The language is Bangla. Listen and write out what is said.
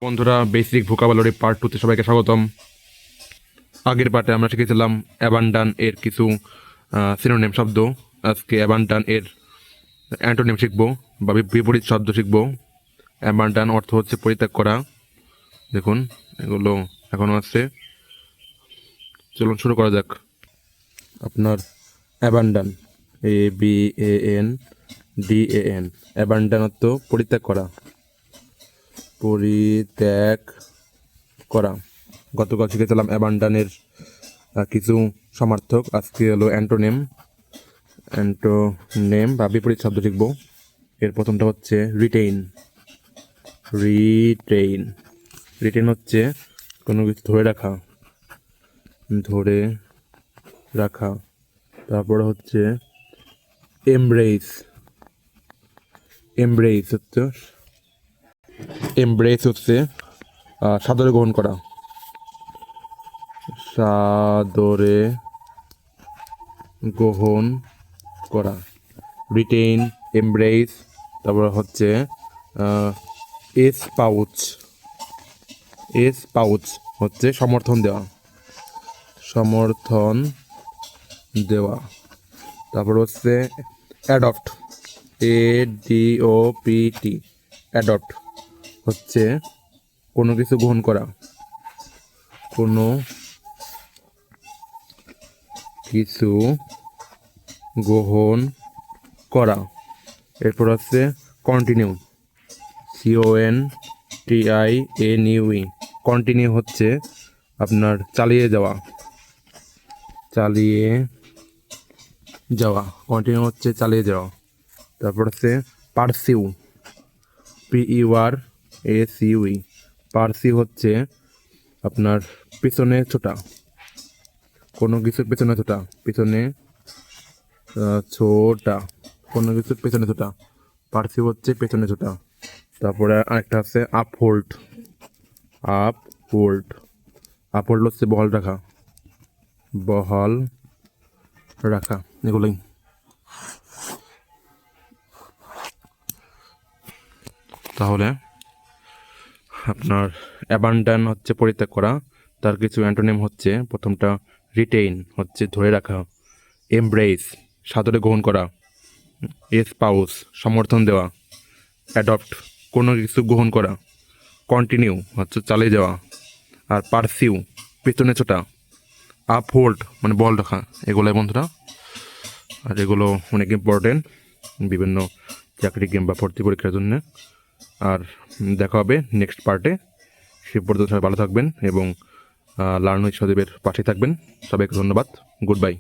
বন্ধুরা, বেসিক ভোকাবুলারি পার্ট 2 তে সবাইকে স্বাগতম। আগের পার্টে আমরা শিখেছিলাম অ্যাবান্ডান এর কিছু সিনোনিম শব্দ। আজকে অ্যাবান্ডান এর অ্যান্টোনিম শিখব বা বিপরীত শব্দ শিখব। অ্যাবান্ডান অর্থ হচ্ছে পরিত্যাগ করা। দেখুন, এগুলো এখনও আছে। চলুন শুরু করা যাক। আপনার অ্যাবান্ডান, ABANDAN, অ্যাবান্ডান অর্থ পরিত্যাগ করা। পরিত্যাগ করা। গতকাল শিখেছিলাম অ্যাবান্ডানের কিছু সমার্থক। আজকে হলো অ্যান্টোনেম বা বিপরীত শব্দ শিখব। এর প্রথমটা হচ্ছে রিটেইন। রিটেইন হচ্ছে কোনো কিছু ধরে রাখা। তারপরে হচ্ছে এমব্রেস হচ্ছে সাদরে গ্রহণ করা। Retain, embrace. তারপর হচ্ছে এসপাউচ হচ্ছে সমর্থন দেওয়া। তারপর হচ্ছে অ্যাডপ্ট, ADOPT, অ্যাডপ্ট হচ্ছে কোনো কিছু গ্রহণ করা। এরপর হচ্ছে কন্টিনিউ, CONTINUE, কন্টিনিউ হচ্ছে আপনার চালিয়ে যাওয়া। কন্টিনিউ হচ্ছে চালিয়ে যাওয়া। তারপর হচ্ছে পারসিউ, PERSUE, পারসিউ হচ্ছে আপনার পিছনে ছোটা। কোনো কিছুর পেছনে ছোটা, পারসিউ হচ্ছে পেছনে ছোটা। তারপরে আরেকটা আছে আপহোল্ড হচ্ছে বহাল রাখা। এগুলোই। তাহলে আপনার অ্যাবান্ডান হচ্ছে পরিত্যাগ করা। তার কিছু অ্যান্টোনিম হচ্ছে, প্রথমটা রিটেইন হচ্ছে ধরে রাখা, এমব্রেস সাদরে গ্রহণ করা, এসপাউস সমর্থন দেওয়া, অ্যাডপ্ট কোনো কিছু গ্রহণ করা, কন্টিনিউ হচ্ছে চালিয়ে যাওয়া, আর পারসিউ পেছনে ছোটা, আপহোল্ড মানে বল রাখা। এগুলোই বন্ধুরা। আর এগুলো অনেক ইম্পর্টেন্ট বিভিন্ন চাকরি কিংবা ভর্তি পরীক্ষার জন্য। আর দেখা হবে নেক্সট পার্টে। সে পর্যন্ত সবাই ভালো থাকবেন এবং লার্ন উইথ সজীবের পাশে থাকবেন। সবাইকে ধন্যবাদ। Good bye.